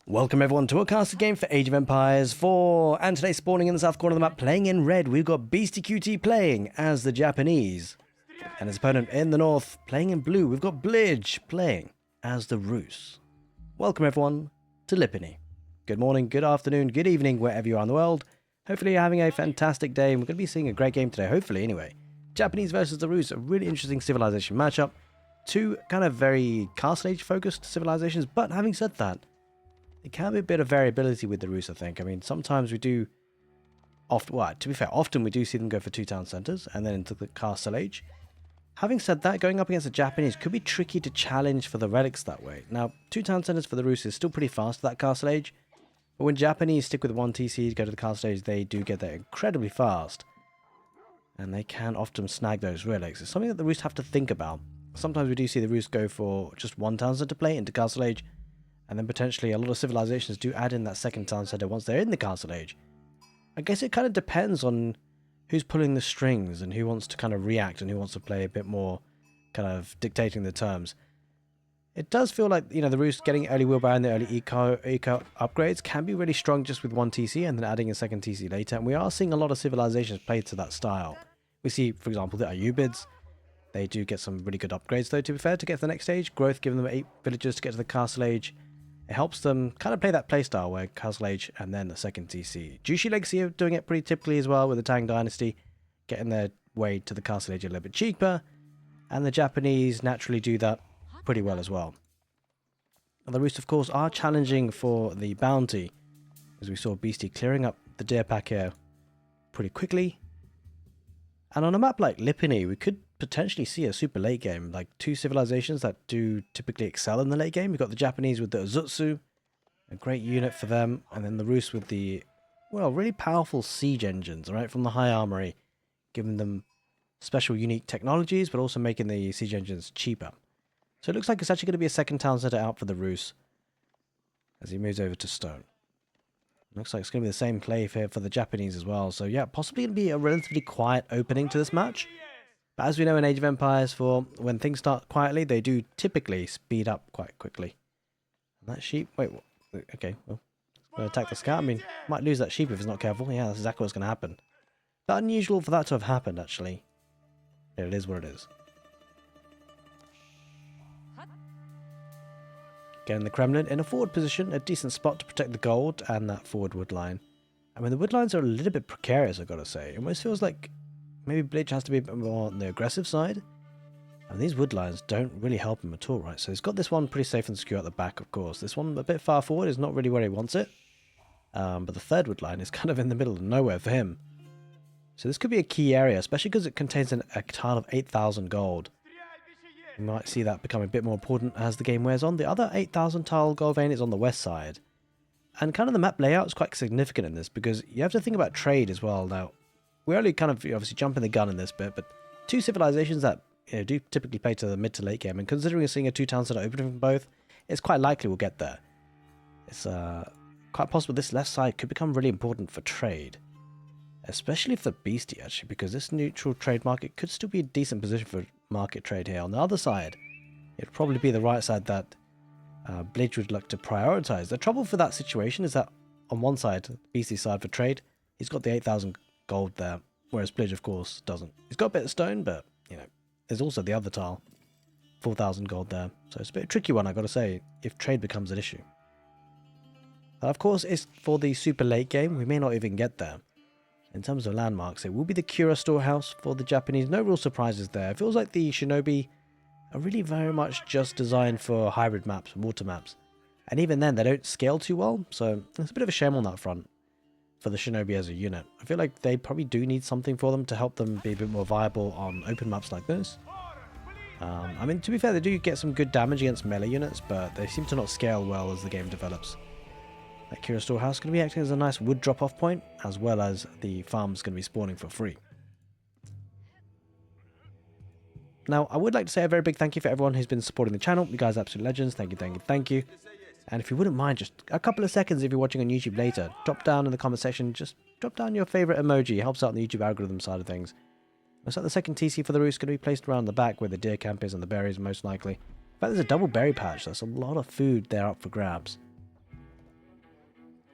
Welcome everyone to a casted game for Age of Empires 4, and today spawning in the south corner of the map, playing in red, we've got Beastyqt playing as the Japanese, and his opponent in the north, playing in blue, we've got Beastyqt playing as the Rus. Welcome everyone to Lipany. Good morning, good afternoon, good evening, wherever you are in the world. Hopefully you're having a fantastic day, and we're going to be seeing a great game today, hopefully anyway. Japanese versus the Rus, a really interesting civilization matchup. Two kind of very Castle Age focused civilizations, but having said that, it can be a bit of variability with the Rus, I think. I mean, sometimes we do, to be fair, often we do see them go for two town centers and then into the Castle Age. Having said that, going up against the Japanese could be tricky to challenge for the relics that way. Now, two town centers for the Rus is still pretty fast for that Castle Age, but when Japanese stick with one TC to go to the Castle Age, they do get there incredibly fast, and they can often snag those relics. It's something that the Rus have to think about. Sometimes we do see the Rus go for just one town center play into Castle Age, and then potentially a lot of civilizations do add in that second town center once they're in the Castle Age. I guess it kind of depends on who's pulling the strings and who wants to kind of react and who wants to play a bit more kind of dictating the terms. It does feel like, you know, the Rus getting early wheelbarrow and the early eco upgrades can be really strong just with one TC and then adding a second TC later. And we are seeing a lot of civilizations play to that style. We see, for example, the Ayubids. They do get some really good upgrades though, to be fair, to get to the next stage. Growth giving them 8 villages to get to the Castle Age. It helps them kind of play that playstyle where Castle Age and then the second TC. Jushi Legacy are doing it pretty typically as well with the Tang Dynasty, getting their way to the Castle Age a little bit cheaper. And the Japanese naturally do that pretty well as well. And the Rus, of course, are challenging for the bounty, as we saw Beastyqt clearing up the deer pack here pretty quickly. And on a map like Lipany, we could potentially see a super late game, like two civilizations that do typically excel in the late game. We've got the Japanese with the Ozutsu, a great unit for them, and then the Rus with the, well, really powerful siege engines, right, from the High Armory, giving them special unique technologies, but also making the siege engines cheaper. So it looks like it's actually going to be a second town center out for the Rus as he moves over to stone. Looks like it's going to be the same play here for the Japanese as well. So yeah, possibly going to be a relatively quiet opening to this match. But as we know in Age of Empires 4, when things start quietly, they do typically speed up quite quickly. And that sheep... Wait, okay, well, going to attack the scout. I mean, might lose that sheep if it's not careful. Yeah, that's exactly what's going to happen. But unusual for that to have happened, actually. Yeah, it is what it is. Getting the Kremlin in a forward position, a decent spot to protect the gold and that forward wood line. I mean, the wood lines are a little bit precarious, I've got to say. It almost feels like maybe Beastyqt has to be a bit more on the aggressive side. And these wood lines don't really help him at all, right? So he's got this one pretty safe and secure at the back, of course. This one a bit far forward is not really where he wants it. But the third wood line is kind of in the middle of nowhere for him. So this could be a key area, especially because it contains a tile of 8,000 gold. You might see that become a bit more important as the game wears on. The other 8,000 tile gold vein is on the west side. And kind of the map layout is quite significant in this because you have to think about trade as well. Now, we're only kind of obviously jumping the gun in this bit, but two civilizations that, you know, do typically play to the mid to late game, and considering we're seeing a two town center opening from both, it's quite likely we'll get there. It's quite possible this left side could become really important for trade. Especially for Beastyqt, actually, because this neutral trade market could still be a decent position for market trade here. On the other side, it'd probably be the right side that Beastyqt would like to prioritize. The trouble for that situation is that on one side, Beastyqt's side for trade, he's got the 8,000 gold there, whereas Beastyqt, of course, doesn't. He's got a bit of stone, but, you know, there's also the other tile, 4,000 gold there. So it's a bit of a tricky one, I've got to say, if trade becomes an issue. Of course, it's for the super late game. We may not even get there. In terms of landmarks, it will be the Kura storehouse for the Japanese. No real surprises there. It feels like the Shinobi are really very much just designed for hybrid maps, water maps. And even then, they don't scale too well. So it's a bit of a shame on that front for the Shinobi as a unit. I feel like they probably do need something for them to help them be a bit more viable on open maps like this. I mean, to be fair, they do get some good damage against melee units, but they seem to not scale well as the game develops. That Kura storehouse is going to be acting as a nice wood drop-off point, as well as the farm's going to be spawning for free. Now, I would like to say a very big thank you for everyone who's been supporting the channel. You guys are absolute legends. Thank you, thank you, thank you. And if you wouldn't mind, just a couple of seconds if you're watching on YouTube later, drop down in the comment section, just drop down your favorite emoji. It helps out in the YouTube algorithm side of things. Looks like the second TC for the Rus is going to be placed around the back where the deer camp is and the berries most likely. In fact, there's a double berry patch. There's a lot of food there up for grabs.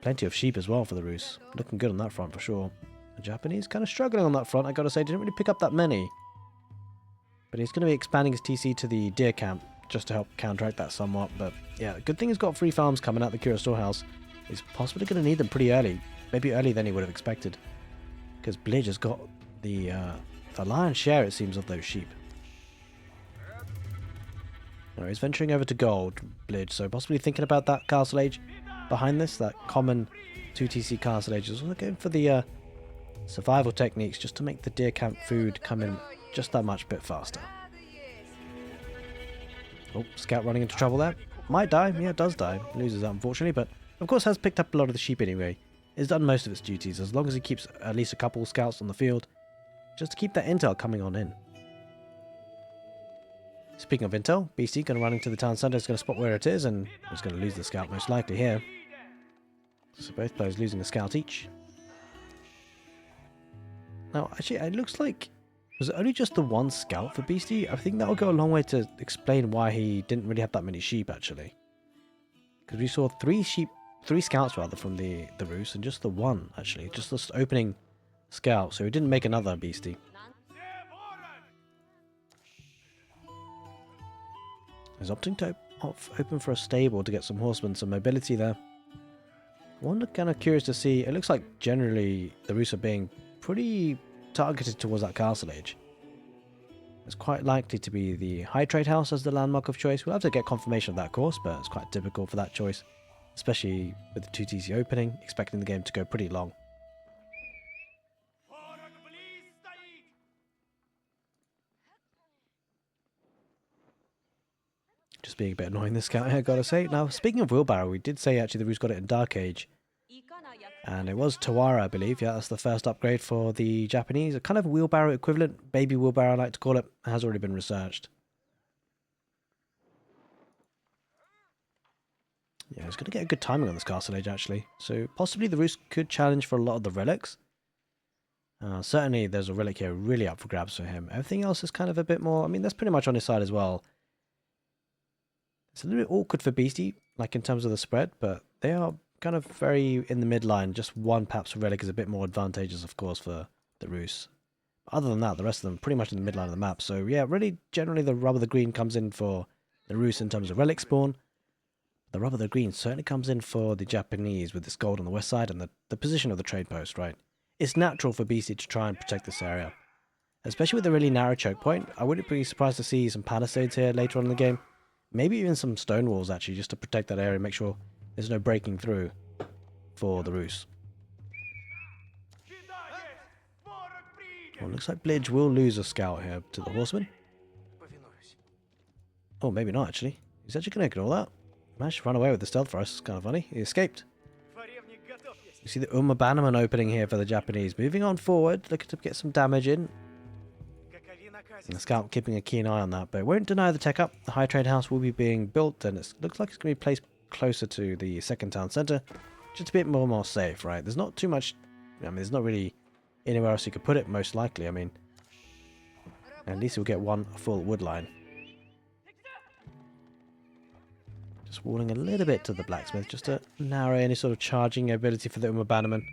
Plenty of sheep as well for the Rus. Looking good on that front for sure. The Japanese kind of struggling on that front, I gotta say. Didn't really pick up that many. But he's going to be expanding his TC to the deer camp just to help counteract that somewhat. But yeah, good thing he's got 3 farms coming out the Cura storehouse. He's possibly going to need them pretty early. Maybe earlier than he would have expected. Because Blidge has got the lion's share, it seems, of those sheep. Now, he's venturing over to gold, Blidge, so possibly thinking about that castle age behind this, that common 2TC castle age. He's also going for the survival techniques just to make the deer camp food come in just that much bit faster. Oh, scout running into trouble there. Might die. Yeah, it does die. Loses that, unfortunately, but of course has picked up a lot of the sheep anyway. It's done most of its duties, as long as he keeps at least a couple scouts on the field, just to keep that intel coming on in. Speaking of intel, Beastyqt going to run into the town centre, is going to spot where it is, and is going to lose the scout most likely here. So both players losing a scout each. Now, actually, it looks like was it only just the 1 scout for Beastyqt? I think that will go a long way to explain why he didn't really have that many sheep, actually. Because we saw 3 scouts rather from the Rus, and just the 1, actually. Just this opening scout, so he didn't make another Beastyqt. He's opting to open for a stable to get some horsemen, some mobility there. One kind of curious to see, it looks like generally the Rus are being pretty targeted towards that castle age. It's quite likely to be the High Trade House as the landmark of choice. We'll have to get confirmation of that, of course, but it's quite typical for that choice, especially with the 2TC opening, expecting the game to go pretty long. Just being a bit annoying, this scout here, gotta say. Now, speaking of wheelbarrow, we did say actually the Rus got it in Dark Age. And it was Tawara, I believe. Yeah, that's the first upgrade for the Japanese. A kind of wheelbarrow equivalent, baby wheelbarrow I like to call it, has already been researched. Yeah, it's going to get a good timing on this castle age, actually. So possibly the Rus could challenge for a lot of the relics. Certainly there's a relic here really up for grabs for him. Everything else is kind of a bit more... I mean, that's pretty much on his side as well. It's a little bit awkward for Beastyqt, like in terms of the spread, but they are kind of very in the midline. Just 1 perhaps relic is a bit more advantageous, of course, for the Rus. Other than that, the rest of them pretty much in the midline of the map. So yeah, really generally the rub of the green comes in for the Rus in terms of relic spawn. The rub of the green certainly comes in for the Japanese with this gold on the west side and the position of the trade post, right? It's natural for Beastyqt to try and protect this area. Especially with a really narrow choke point. I wouldn't be surprised to see some palisades here later on in the game. Maybe even some stone walls, actually, just to protect that area, make sure there's no breaking through for the Rus. Well, looks like Blidge will lose a scout here to the horseman. Oh, maybe not, actually. He's actually going to ignore that. Managed to run away with the stealth for us. It's kind of funny. He escaped. You see the Bannerman opening here for the Japanese. Moving on forward, looking to get some damage in. And the scout keeping a keen eye on that, but it won't deny the tech up. The High Trade House will be being built, and it looks like it's going to be placed closer to the second town centre, just a bit more safe, right? There's not too much, I mean, there's not really anywhere else you could put it, most likely. I mean, at least we'll get 1 full wood line. Just walling a little bit to the blacksmith, just to narrow any sort of charging ability for the Bannerman.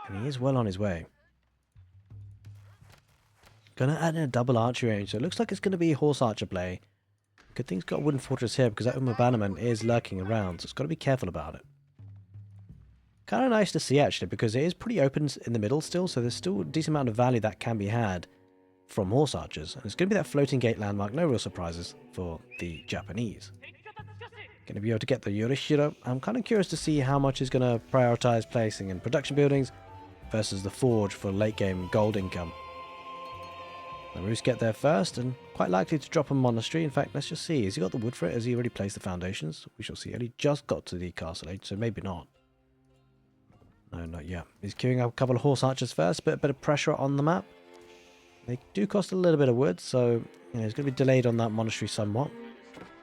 And he is well on his way. Gonna add in a double archery range, so it looks like it's gonna be horse archer play. Good thing it's got a wooden fortress here because that Bannerman is lurking around, so it's got to be careful about it. Kind of nice to see actually, because it is pretty open in the middle still, so there's still a decent amount of value that can be had from horse archers. And it's going to be that floating gate landmark, no real surprises for the Japanese. Going to be able to get the Yorishiro. I'm kind of curious to see how much is going to prioritize placing in production buildings versus the forge for late game gold income. The Rus get there first, and quite likely to drop a monastery. In fact, let's just see. Has he got the wood for it? Has he already placed the foundations? We shall see. He just got to the castle age, so maybe not. No, not yet. He's queuing up a couple of horse archers first, but a bit of pressure on the map. They do cost a little bit of wood, so you know, it's going to be delayed on that monastery somewhat.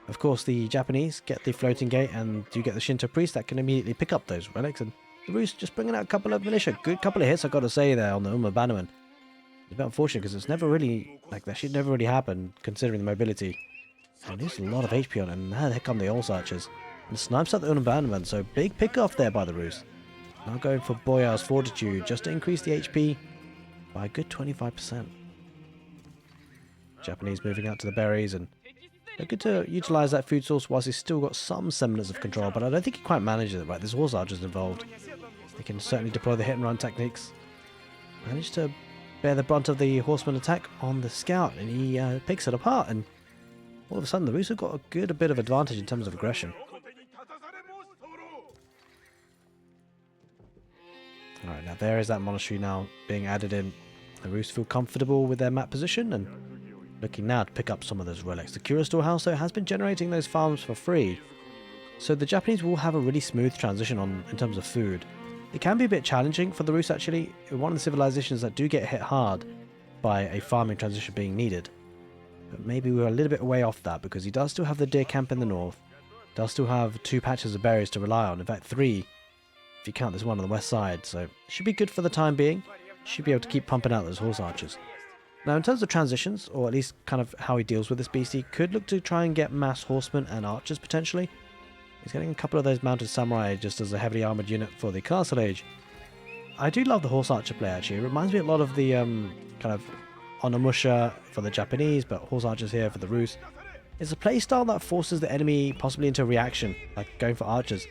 Of course, the Japanese get the floating gate and do get the Shinto priest that can immediately pick up those relics. And the Rus just bringing out a couple of militia. Good couple of hits, I've got to say, there on the Bannerman. It's a bit unfortunate because it's never really, like, that should never really happen considering the mobility. And there's a lot of HP on it, and now here come the horse archers. And snipes at the unabandonment, so big pick off there by the Rus. Now going for Boyar's Fortitude, just to increase the HP by a good 25%. Japanese moving out to the berries, and they're good to utilise that food source whilst he's still got some semblance of control, but I don't think he quite manages it right. There's horse archers involved. They can certainly deploy the hit and run techniques. Managed to bear the brunt of the horseman attack on the scout, and he picks it apart, and all of a sudden the Rus have got a bit of advantage in terms of aggression. Alright, now there is that monastery now being added in. The Rus feel comfortable with their map position and looking now to pick up some of those relics. The Cura Storehouse, though, has been generating those farms for free, so the Japanese will have a really smooth transition in terms of food. It can be a bit challenging for the Rus, actually. One of the civilizations that do get hit hard by a farming transition being needed. But maybe we're a little bit way off that, because he does still have the deer camp in the north, does still have 2 patches of berries to rely on, in fact 3 if you count this one on the west side, so should be good for the time being. Should be able to keep pumping out those horse archers. Now in terms of transitions, or at least kind of how he deals with this beastie, could look to try and get mass horsemen and archers potentially. He's getting a couple of those mounted samurai just as a heavily armoured unit for the castle age. I do love the horse archer play actually. It reminds me a lot of the kind of Onimusha for the Japanese, but horse archers here for the Rus. It's a play style that forces the enemy possibly into a reaction, like going for archers.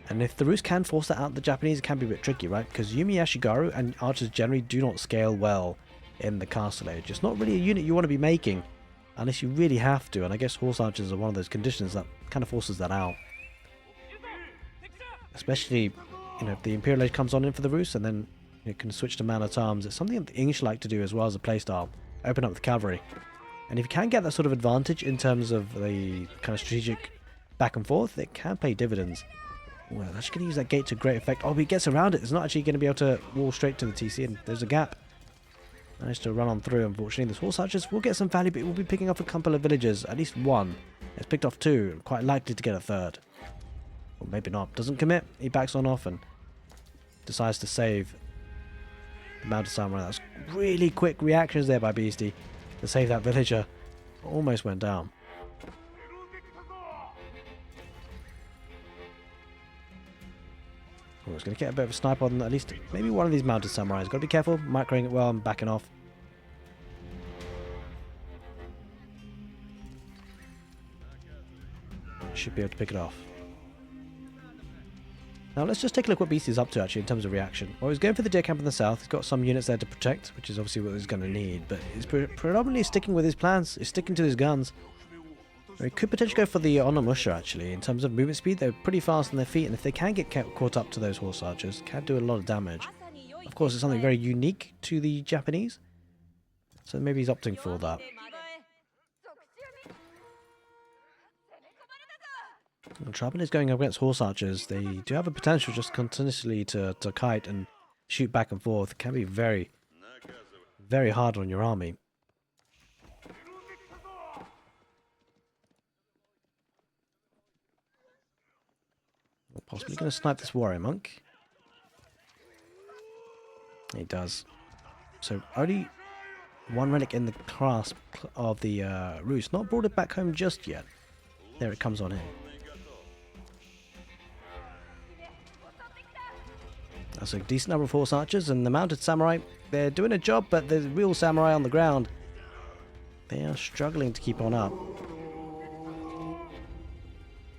And if the Rus can force that out, the Japanese, it can be a bit tricky, right? Because Yumi Ashigaru and archers generally do not scale well in the castle age. It's not really a unit you want to be making unless you really have to, and I guess horse archers are one of those conditions that kind of forces that out. Especially, you know, if the Imperial Age comes on in for the Rus and then you can switch to man-at-arms. It's something that the English like to do as well as a playstyle. Open up with cavalry. And if you can get that sort of advantage in terms of the kind of strategic back and forth, it can pay dividends. Well, I'm actually going to use that gate to great effect. Oh, but he gets around it. It's not actually going to be able to wall straight to the TC, and there's a gap. Managed to run on through, unfortunately. This horse archers will get some value, but we'll be picking off a couple of villages. At least one. It's picked off 2. Quite likely to get a 3rd. Or maybe not. Doesn't commit. He backs on off and decides to save the mounted samurai. That's really quick reactions there by Beastie to save that villager. Almost went down. Oh, it's going to get a bit of a sniper on at least maybe one of these mounted samurais. Got to be careful, microing it well and backing off. Should be able to pick it off. Now let's just take a look what Beastie's up to actually in terms of reaction. Well, he's going for the deer camp in the south. He's got some units there to protect, which is obviously what he's going to need. But he's predominantly sticking with his plans. He's sticking to his guns. He could potentially go for the Onimusha actually. In terms of movement speed, they're pretty fast on their feet, and if they can get caught up to those horse archers, can do a lot of damage. Of course, it's something very unique to the Japanese, so maybe he's opting for that. The trouble is going up against horse archers. They do have a potential just continuously to kite and shoot back and forth. It can be very, very hard on your army. Possibly going to snipe this warrior monk. He does. So only one relic in the clasp of the Rus. Not brought it back home just yet. There it comes on in. That's a decent number of horse archers, and the mounted samurai, they're doing a job, but the real samurai on the ground, they are struggling to keep on up.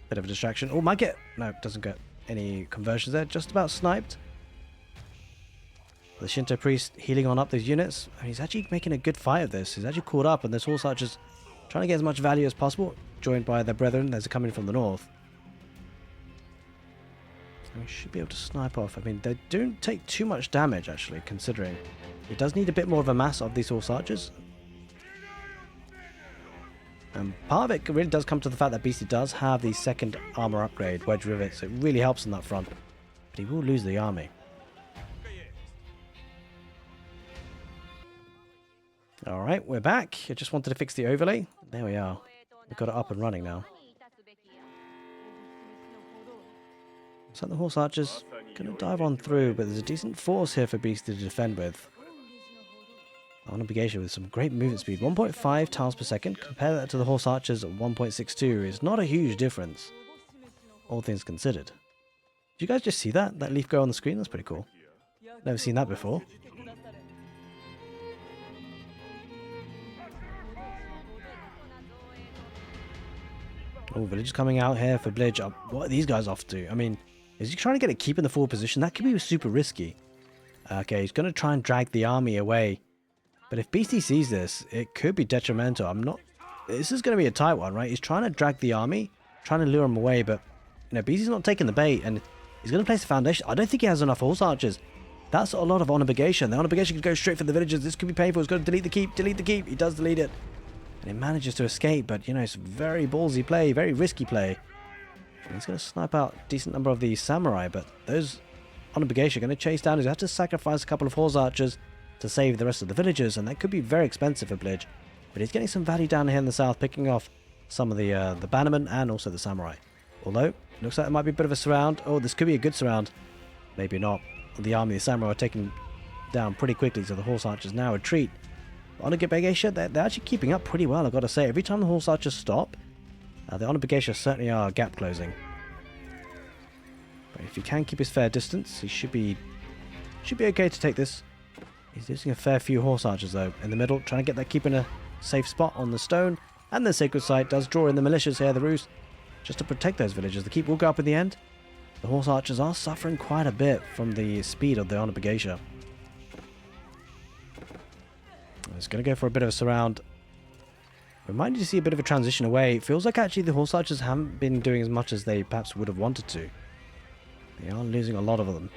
Bit of a distraction. Oh, might get... No, doesn't get any conversions there. Just about sniped. The Shinto priest healing on up those units. I mean, he's actually making a good fight of this. He's actually caught up, and this horse archer's trying to get as much value as possible. Joined by their brethren as they're coming from the north. So we should be able to snipe off. I mean, they don't take too much damage, actually, considering. He does need a bit more of a mass of these horse archers. And part of it really does come to the fact that Beastie does have the second armor upgrade, Wedge Rivet, so it really helps on that front. But he will lose the army. Alright, we're back. I just wanted to fix the overlay. There we are. We've got it up and running now. So the horse archers going to dive on through, but there's a decent force here for Beastie to defend with. On obligation with some great movement speed, 1.5 tiles per second. Compare that to the horse archers at 1.62. It's not a huge difference. all things considered. Did you guys just see that? That leaf go on the screen? That's pretty cool. Never seen that before. Oh, village coming out here for Blidge. What are these guys off to? I mean, is he trying to get a keep in the forward position? That could be super risky. Okay, he's going to try and drag the army away. But if Beastie sees this, it could be detrimental. This is going to be a tight one, right? He's trying to drag the army, trying to lure him away, but Beastie's not taking the bait, and he's going to place a foundation. I don't think he has enough horse archers. That's a lot of honor obligation. The honor obligation could go straight for the villagers. This could be painful. He's got to delete the keep, delete the keep. He does delete it. And he manages to escape, but, it's very ballsy play, very risky play. And he's going to snipe out a decent number of the samurai, but those honor obligation are going to chase down. He's going to have to sacrifice a couple of horse archers to save the rest of the villagers, and that could be very expensive for Blidge. But he's getting some value down here in the south, picking off some of the bannermen and also the samurai. Although, looks like it might be a bit of a surround. Oh, this could be a good surround. Maybe not. The army, the samurai are taken down pretty quickly, so the horse archers now retreat. Honor obligation, they're actually keeping up pretty well, I've got to say. Every time the horse archers stop, the honor obligation certainly are gap closing. But if he can keep his fair distance, he should be okay to take this. He's losing a fair few horse archers though in the middle, trying to get that keep in a safe spot on the stone. And the sacred site does draw in the militias here, the roost, just to protect those villagers. The keep will go up in the end. The horse archers are suffering quite a bit from the speed of the honor obligation. It's going to go for a bit of a surround. We might need to see a bit of a transition away. It feels like actually the horse archers haven't been doing as much as they perhaps would have wanted to. They are losing a lot of them.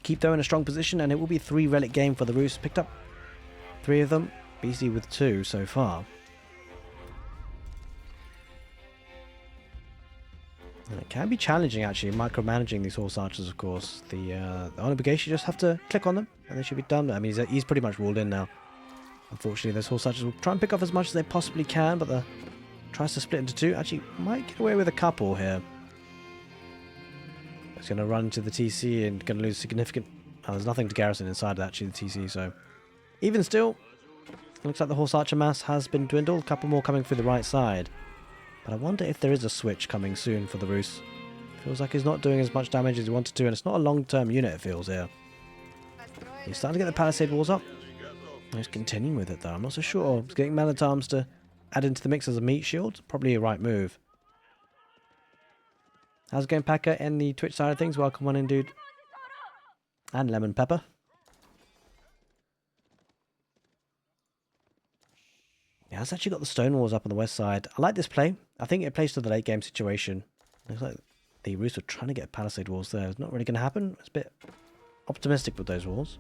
Keep though in a strong position, and it will be a 3 relic game for the roost. Picked up 3 of them. BC with 2 so far. And it can be challenging actually, micromanaging these horse archers, of course. The honor obligation, you just have to click on them and they should be done. I mean, he's pretty much walled in now. Unfortunately, those horse archers will try and pick off as much as they possibly can, but the tries to split into 2. Actually, might get away with a couple here. It's going to run into the TC and going to lose significant... Oh, there's nothing to garrison inside actually the TC, so... Even still, looks like the horse archer mass has been dwindled. A couple more coming through the right side. But I wonder if there is a switch coming soon for the roost. Feels like he's not doing as much damage as he wanted to, and it's not a long-term unit, it feels here. He's starting to get the palisade walls up. He's continuing with it though, I'm not so sure. He's getting man at arms to add into the mix as a meat shield. Probably a right move. How's it going, Packer, and the Twitch side of things? Welcome on in, dude. And Lemon Pepper. Yeah, it's actually got the stone walls up on the west side. I like this play. I think it plays to the late game situation. Looks like the Roost are trying to get palisade walls there. It's not really going to happen. It's a bit optimistic with those walls.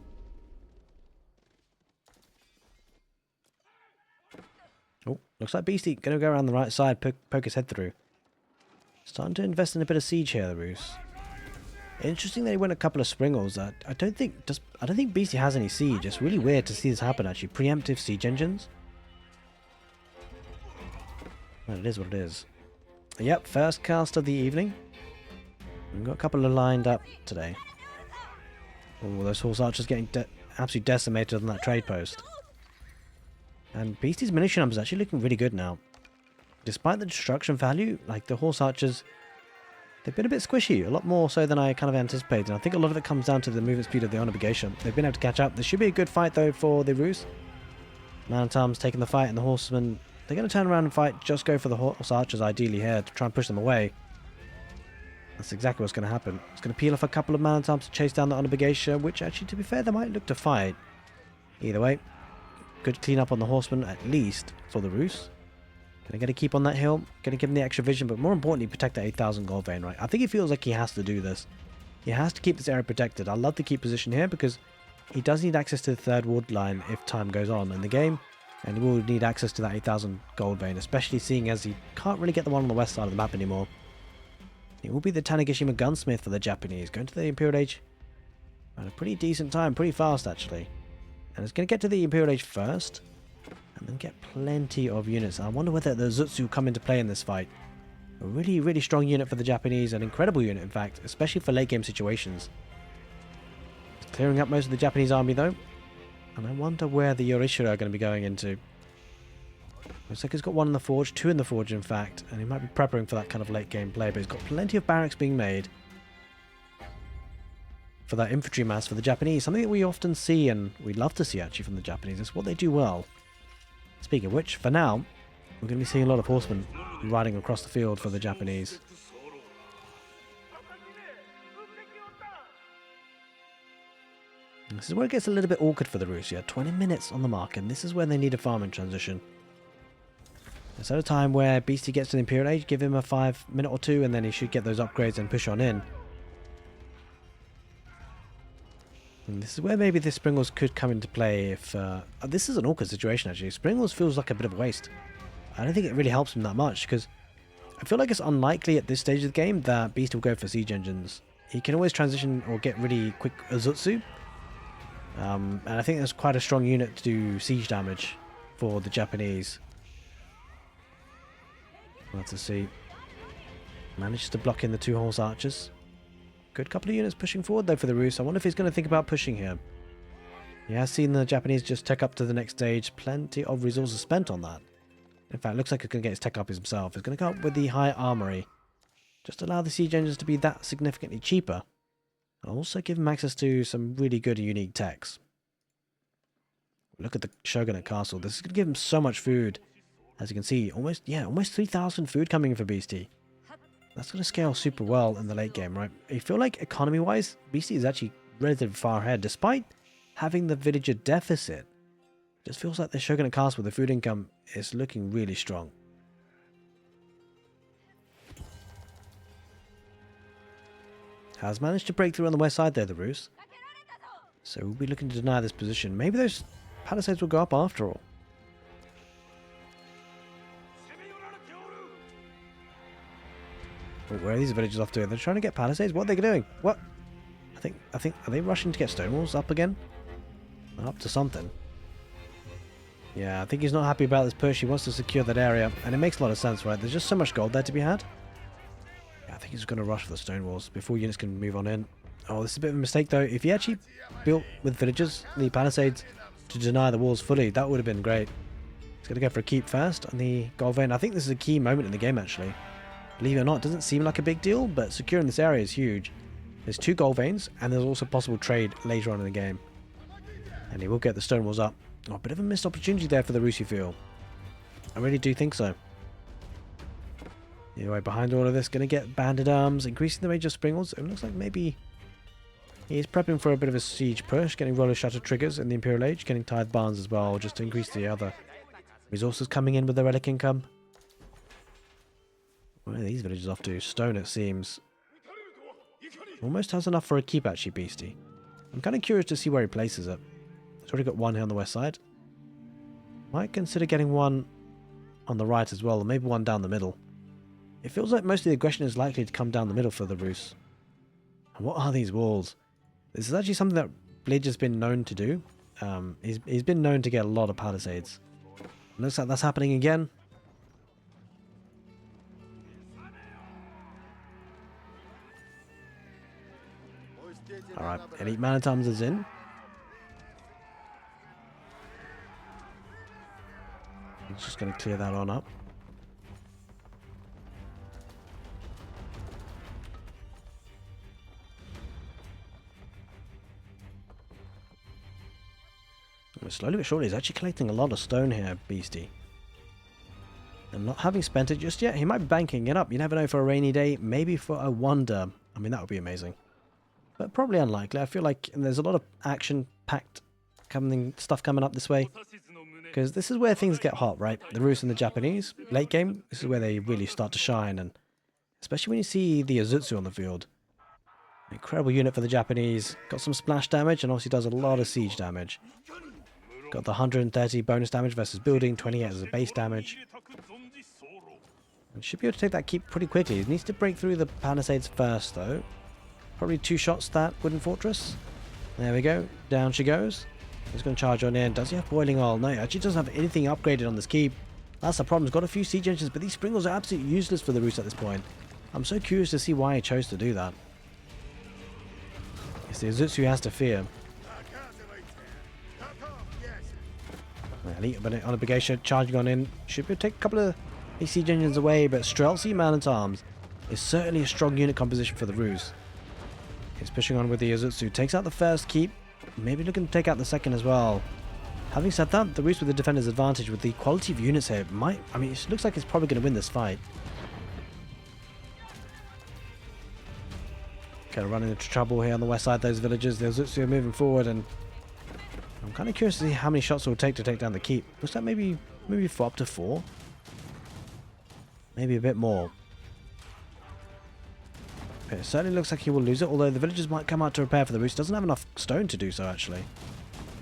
Oh, looks like Beastyqt going to go around the right side, poke his head through. Starting to invest in a bit of siege here, the Roost. Interesting that he went a couple of springles. I don't think Beastyqt has any siege. It's really weird to see this happen actually. Preemptive siege engines. Well, it is what it is. Yep, first cast of the evening. We've got a couple of lined up today. Oh, those horse archers getting absolutely decimated on that trade post. And Beastie's militia numbers actually looking really good now. Despite the destruction value, like the horse archers, they've been a bit squishy, a lot more so than I kind of anticipated. And I think a lot of it comes down to the movement speed of the honor obligation. They've been able to catch up. This should be a good fight though for the Roost. Man-at-arms taking the fight, and the horsemen, they're going to turn around and fight, just go for the horse archers ideally here to try and push them away. That's exactly what's going to happen. It's going to peel off a couple of man-at-arms to chase down the honor obligation, which actually, to be fair, they might look to fight. Either way, good clean up on the horsemen, at least for the Roost. Gonna get a keep on that hill, gonna give him the extra vision, but more importantly, protect that 8,000 gold vein, right? I think he feels like he has to do this. He has to keep this area protected. I love the keep position here because he does need access to the third wood line if time goes on in the game, and he will need access to that 8,000 gold vein, especially seeing as he can't really get the one on the west side of the map anymore. It will be the Tanegashima gunsmith for the Japanese, going to the Imperial Age at a pretty decent time, pretty fast actually. And it's going to get to the Imperial Age first, and then get plenty of units. I wonder whether the Zutsu come into play in this fight. A really, really strong unit for the Japanese, an incredible unit in fact, especially for late game situations. It's clearing up most of the Japanese army though, and I wonder where the Yorishiro are going to be going into. Looks like he's got one in the forge, two in the forge in fact, and he might be preparing for that kind of late game play, but he's got plenty of barracks being made for that infantry mass for the Japanese. Something that we often see, and we love to see actually from the Japanese, is what they do well. Speaking of which, for now, we're going to be seeing a lot of horsemen riding across the field for the Japanese. This is where it gets a little bit awkward for the Rus. Yeah, 20 minutes on the mark, and this is where they need a farming transition. It's at a time where Beastie gets to the Imperial Age, give him a 5 minute or two, and then he should get those upgrades and push on in. And this is where maybe the Springles could come into play if... this is an awkward situation actually. Springles feels like a bit of a waste. I don't think it really helps him that much, because I feel like it's unlikely at this stage of the game that Beast will go for siege engines. He can always transition or get really quick Azutsu. And I think there's quite a strong unit to do siege damage for the Japanese. Let's see. Manages to block in the 2 horse archers. Good couple of units pushing forward though for the Rus. I wonder if he's going to think about pushing here. He has seen the Japanese just tech up to the next stage. Plenty of resources spent on that. In fact, looks like he's going to get his tech up himself. He's going to go up with the high armory. Just allow the siege engines to be that significantly cheaper. And also give him access to some really good and unique techs. Look at the Shogunate Castle. This is going to give him so much food. As you can see, almost 3,000 food coming in for Beastie. That's going to scale super well in the late game, right? I feel like economy-wise, Beastie is actually relatively far ahead, despite having the villager deficit. It just feels like the Shogunate Castle with the food income is looking really strong. Has managed to break through on the west side there, the Rus. So we'll be looking to deny this position. Maybe those palisades will go up after all. Oh, where are these villagers off to? They're trying to get palisades? What are they doing? What? I think, are they rushing to get stone walls up again? Up to something. Yeah, I think he's not happy about this push. He wants to secure that area. And it makes a lot of sense, right? There's just so much gold there to be had. Yeah, I think he's going to rush for the stone walls before units can move on in. Oh, this is a bit of a mistake, though. If he actually built with villagers the palisades to deny the walls fully, that would have been great. He's going to go for a keep first on the gold vein. I think this is a key moment in the game, actually. Believe it or not, it doesn't seem like a big deal, but securing this area is huge. There's 2 gold veins, and there's also possible trade later on in the game. And he will get the stone walls up. Oh, a bit of a missed opportunity there for the Rus, you feel. I really do think so. Anyway, behind all of this, going to get banded arms, increasing the range of Springles. It looks like maybe he's prepping for a bit of a siege push, getting roller shutter triggers in the Imperial Age, getting tithe barns as well, just to increase the other resources coming in with the relic income. Where are these villagers off to? Stone, it seems. Almost has enough for a keep, actually, Beastie. I'm kind of curious to see where he places it. He's already got one here on the west side. Might consider getting one on the right as well, or maybe one down the middle. It feels like most of the aggression is likely to come down the middle for the Rus. And what are these walls? This is actually something that Blidge has been known to do. He's been known to get a lot of palisades. Looks like that's happening again. Alright, Elite Man-at-Arms is in. He's just going to clear that on up. Slowly but surely, he's actually collecting a lot of stone here, Beastie. And not having spent it just yet, he might be banking it up. You never know, for a rainy day, maybe for a wonder. I mean, that would be amazing. But probably unlikely. I feel like there's a lot of action-packed stuff coming up this way. Because this is where things get hot, right? The Rus and the Japanese. Late game, this is where they really start to shine. And especially when you see the Azutsu on the field. Incredible unit for the Japanese. Got some splash damage and obviously does a lot of siege damage. Got the 130 bonus damage versus building, 28 as a base damage. And should be able to take that keep pretty quickly. He needs to break through the palisades first, though. Probably 2 shots that wooden fortress. There we go. Down she goes. He's going to charge on in. Does he have boiling oil? No, he actually doesn't have anything upgraded on this keep. That's the problem. He's got a few siege engines, but these Springles are absolutely useless for the Rus at this point. I'm so curious to see why he chose to do that. It's the Azutsu he has to fear. Elite on obligation, charging on in. Should be able to take a couple of these siege engines away, but Streltsy Man-at-Arms is certainly a strong unit composition for the Rus. He's pushing on with the Ozutsu. Takes out the first keep. Maybe looking to take out the second as well. Having said that, the Rus with the defender's advantage with the quality of units here might... I mean, it looks like it's probably going to win this fight. Okay, running into trouble here on the west side. Those villagers, the Ozutsu are moving forward, and I'm kind of curious to see how many shots it will take to take down the keep. Looks like maybe for up to 4. Maybe a bit more. Okay, it certainly looks like he will lose it, although the villagers might come out to repair for the Rus. Doesn't have enough stone to do so, actually.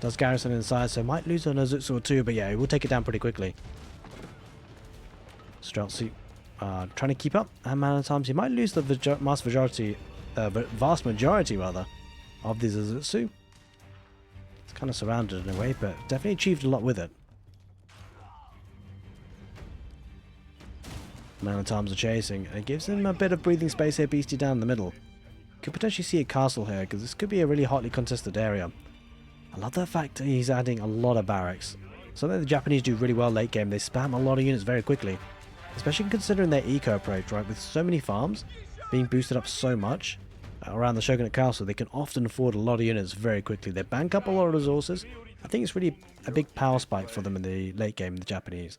Does garrison inside, so might lose an Ozutsu or 2, but yeah, he will take it down pretty quickly. Streltsy trying to keep up, and Man-at-Arms, he might lose the vast majority rather, of these Ozutsu. It's kind of surrounded in a way, but definitely achieved a lot with it. Man-at-Arms are chasing, and it gives him a bit of breathing space here. Beastie down in the middle. Could potentially see a castle here, because this could be a really hotly contested area. I love the fact that he's adding a lot of barracks. Something the Japanese do really well late game. They spam a lot of units very quickly, especially considering their eco approach, right? With so many farms being boosted up so much around the Shogunate Castle, they can often afford a lot of units very quickly. They bank up a lot of resources. I think it's really a big power spike for them in the late game, the Japanese.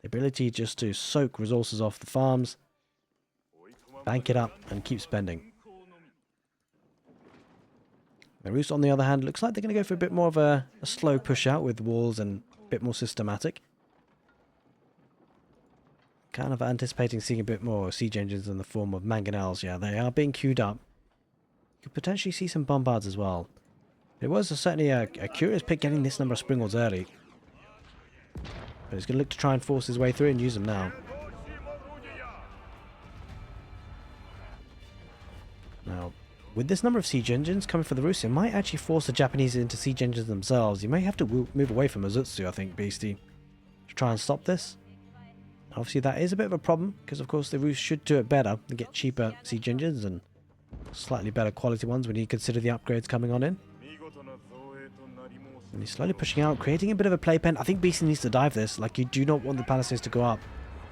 The ability just to soak resources off the farms, bank it up, and keep spending. The Rus, on the other hand, looks like they're going to go for a bit more of a slow push out with walls and a bit more systematic. Kind of anticipating seeing a bit more siege engines in the form of mangonels. Yeah, they are being queued up. You could potentially see some bombards as well. It was certainly a curious pick getting this number of springboards early. But he's going to look to try and force his way through and use them now. Now, with this number of siege engines coming for the Rus, it might actually force the Japanese into siege engines themselves. You may have to move away from Ozutsu, I think, Beastie, to try and stop this. Obviously, that is a bit of a problem, because of course the Rus should do it better and get cheaper siege engines and slightly better quality ones when you consider the upgrades coming on in. And he's slowly pushing out, creating a bit of a playpen. I think Beastie needs to dive this. Like, you do not want the palisades to go up.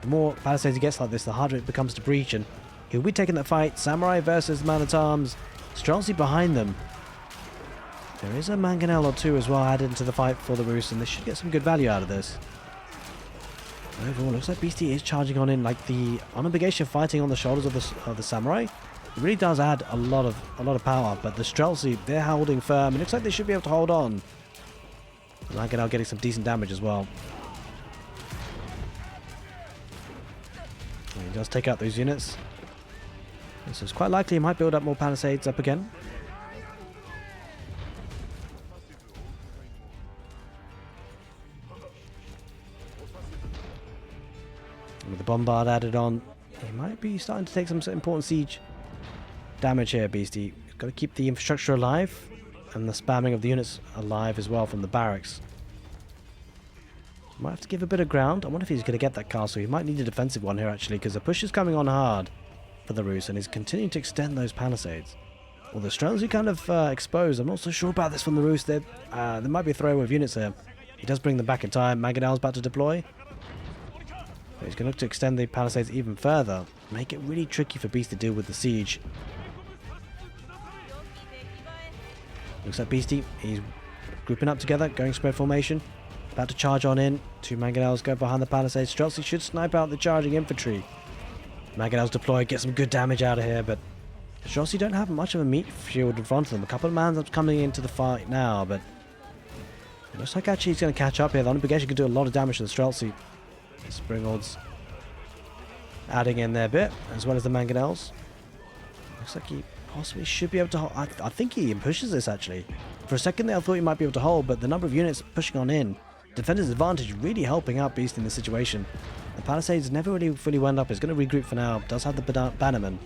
The more palisades he gets like this, the harder it becomes to breach, and he'll be taking that fight. Samurai versus Man-at-Arms. Streltsy behind them. There is a mangonel or 2 as well added into the fight for the Rus, and they should get some good value out of this. Overall, looks like Beastie is charging on in, like the unobligation fighting on the shoulders of the Samurai. It really does add a lot of power, but the Streltsy, they're holding firm. It looks like they should be able to hold on. Mangonel getting some decent damage as well. And he does take out those units. So it's quite likely he might build up more palisades up again. And with the bombard added on, he might be starting to take some important siege damage here, Beastie. You've got to keep the infrastructure alive and the spamming of the units alive as well from the barracks. Might have to give a bit of ground. I wonder if he's going to get that castle. He might need a defensive one here, actually, because the push is coming on hard for the Rus, and he's continuing to extend those palisades. Well, the Streltsy kind of exposed. I'm not so sure about this from the Rus. There might be a throwaway of units here. He does bring them back in time. Mangonel's about to deploy. But he's going to look to extend the palisades even further. Make it really tricky for Beast to deal with the siege. Looks like Beastie, he's grouping up together, going spread formation. About to charge on in. 2 mangonels go behind the palisades. Streltsy should snipe out the charging infantry. Mangonels deployed, get some good damage out of here, but Streltsy don't have much of a meat shield in front of them. A couple of mans up coming into the fight now, but it looks like actually he's going to catch up here. The unobligation could do a lot of damage to the Streltsy. Springalds adding in their bit, as well as the mangonels. Looks like he possibly should be able to hold. I think he pushes this, actually. For a second there I thought he might be able to hold, but the number of units pushing on in, defender's advantage really helping out Beast in this situation. The palisades never really fully wound up. It's going to regroup for now. Does have the bannerman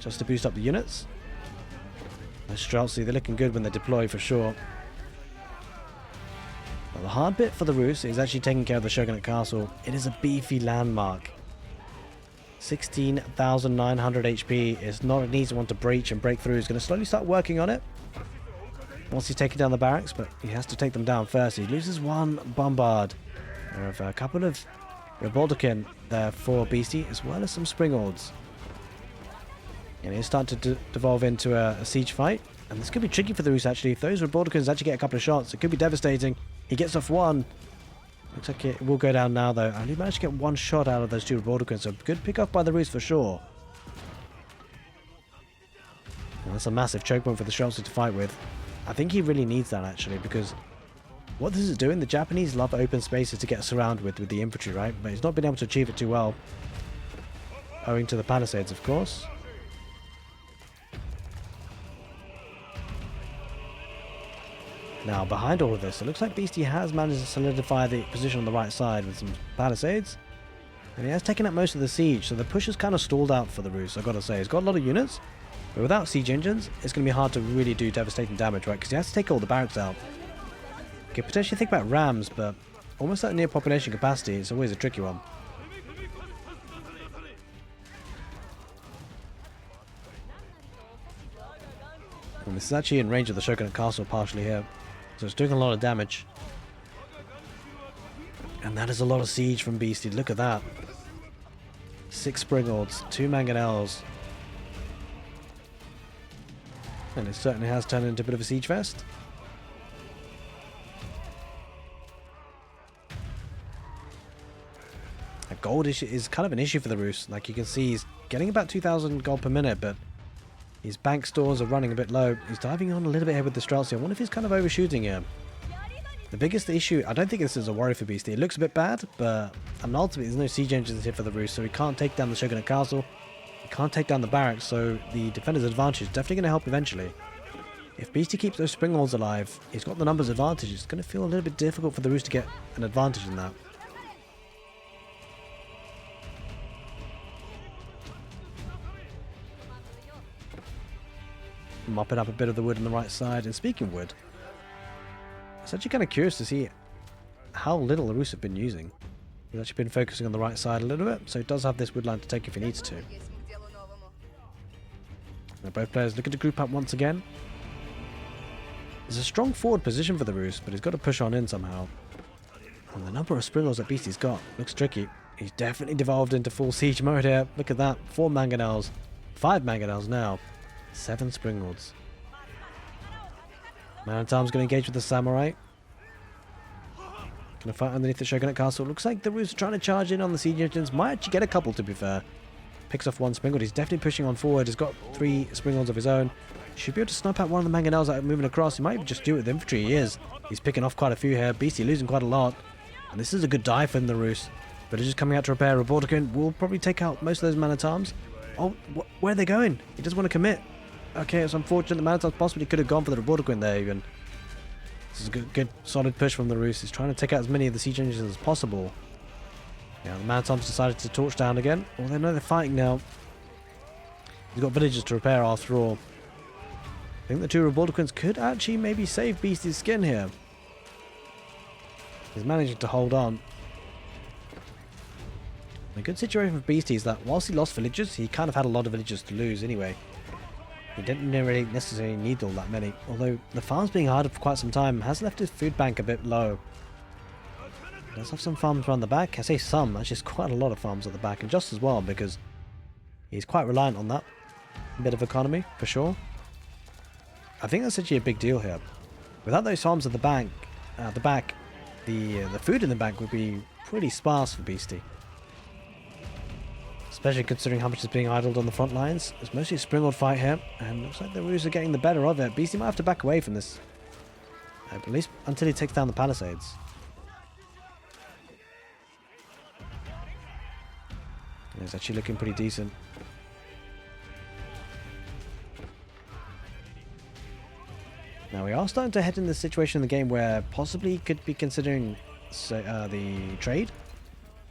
just to boost up the units. The Streltsy, they're looking good when they deploy for sure. Well, the hard bit for the Rus is actually taking care of the Shogunate Castle. It is a beefy landmark. 16,900 HP is not an easy one to breach and break through. He's going to slowly start working on it. once he's taken down the barracks, but he has to take them down first. He loses one bombard. There are a couple of Reboldikin there for Beastie, as well as some Springords. And he's starting to devolve into a siege fight. And this could be tricky for the Rus, actually. If those Rebordicans actually get a couple of shots, it could be devastating. He gets off one. Looks like it will go down now, though. And he managed to get one shot out of those two Rebordicans, so good pick off by the Rus for sure. And that's a massive choke point for the Streltsy to fight with. I think he really needs that, actually, because what this is doing, the Japanese love open spaces to get surrounded with the infantry, right? But he's not been able to achieve it too well, owing to the palisades, of course. Now, behind all of this, it looks like Beastie has managed to solidify the position on the right side with some palisades. And he has taken out most of the siege, so the push is kind of stalled out for the Rus, I've got to say. He's got a lot of units, but without siege engines, it's going to be hard to really do devastating damage, right? Because he has to take all the barracks out. You could potentially think about rams, but almost at near population capacity, it's always a tricky one. And this is actually in range of the Shogunate Castle partially here. So it's doing a lot of damage. And that is a lot of siege from Beastie. Look at that. 6 Springords, 2 Mangonels. And it certainly has turned into a bit of a siege fest. A gold issue is kind of an issue for the Rus. Like you can see, he's getting about 2,000 gold per minute, but his bank stores are running a bit low. He's diving on a little bit here with the Streltsy. I wonder if he's kind of overshooting here. The biggest issue, I don't think this is a worry for Beastie. It looks a bit bad, but ultimately there's no siege engines here for the Rus, so he can't take down the Shogunate Castle. He can't take down the barracks, so the defender's advantage is definitely going to help eventually. If Beastie keeps those Springords alive, he's got the numbers advantage. It's going to feel a little bit difficult for the Rus to get an advantage in that. Mopping up a bit of the wood on the right side. And speaking of wood, it's actually kind of curious to see how little the Rus have been using. He's actually been focusing on the right side a little bit, so he does have this woodland to take if he needs to. Now both players looking to group up once again. There's a strong forward position for the Rus, but he's got to push on in somehow. And the number of Springords that Beastie's got looks tricky. He's definitely devolved into full siege mode here. Look at that. 4 Mangonels. 5 Mangonels now. 7 Springords. Man-at-Arms going to engage with the Samurai. Going to fight underneath the Shogunate Castle. Looks like the Rus are trying to charge in on the siege engines. Might actually get a couple, to be fair. Picks off 1 Springord. He's definitely pushing on forward. He's got 3 Springords of his own. Should be able to snipe out one of the Mangonels that are moving across. He might even just do it with infantry. He is. He's picking off quite a few here. Beastie losing quite a lot. And this is a good dive from the Rus. But it's just coming out to repair. Rebordican will probably take out most of those Man-at-Arms. Oh, where are they going? He doesn't want to commit. Okay, it's unfortunate. The Man-at-Arms possibly could have gone for the Rebordican there even. This is a good solid push from the Rus. He's trying to take out as many of the siege engines as possible. Yeah, the Man-at-Arms decided to torch down again. Oh, they know they're fighting now. He's got villages to repair after all. I think the 2 Rebordicans could actually maybe save Beastie's skin here. He's managing to hold on. A good situation for Beastie is that whilst he lost villagers, he kind of had a lot of villagers to lose anyway. He didn't really necessarily need all that many, although the farm's being harder for quite some time has left his food bank a bit low. He does have some farms around the back. I say some, actually there's quite a lot of farms at the back, and just as well because he's quite reliant on that bit of economy, for sure. I think that's actually a big deal here. Without those farms at the back, the food in the bank would be pretty sparse for Beastie. Especially considering how much is being idled on the front lines. It's mostly a Springord fight here, and looks like the Rus are getting the better of it. Beastie might have to back away from this, at least until he takes down the palisades. It's actually looking pretty decent. Now we are starting to head in this situation in the game where possibly could be considering the trade.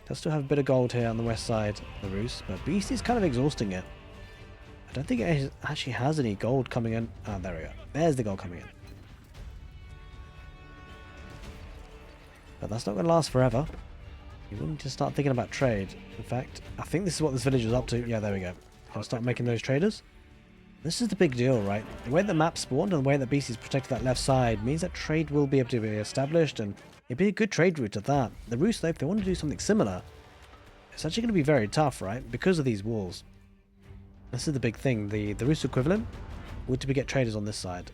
Does still have a bit of gold here on the west side of the Rus, but Beastie's kind of exhausting it. I don't think it actually has any gold coming in. Ah, there we go. There's the gold coming in. But that's not going to last forever. You will need to start thinking about trade. In fact, I think this is what this village was up to. Yeah, there we go. I'll start making those traders. This is the big deal, right? The way the map spawned and the way that Beasty's protected that left side means that trade will be able to be established, and it'd be a good trade route at that. The Roost, though, if they want to do something similar, it's actually going to be very tough, right? Because of these walls. This is the big thing. The Roost equivalent would to be get traders on this side.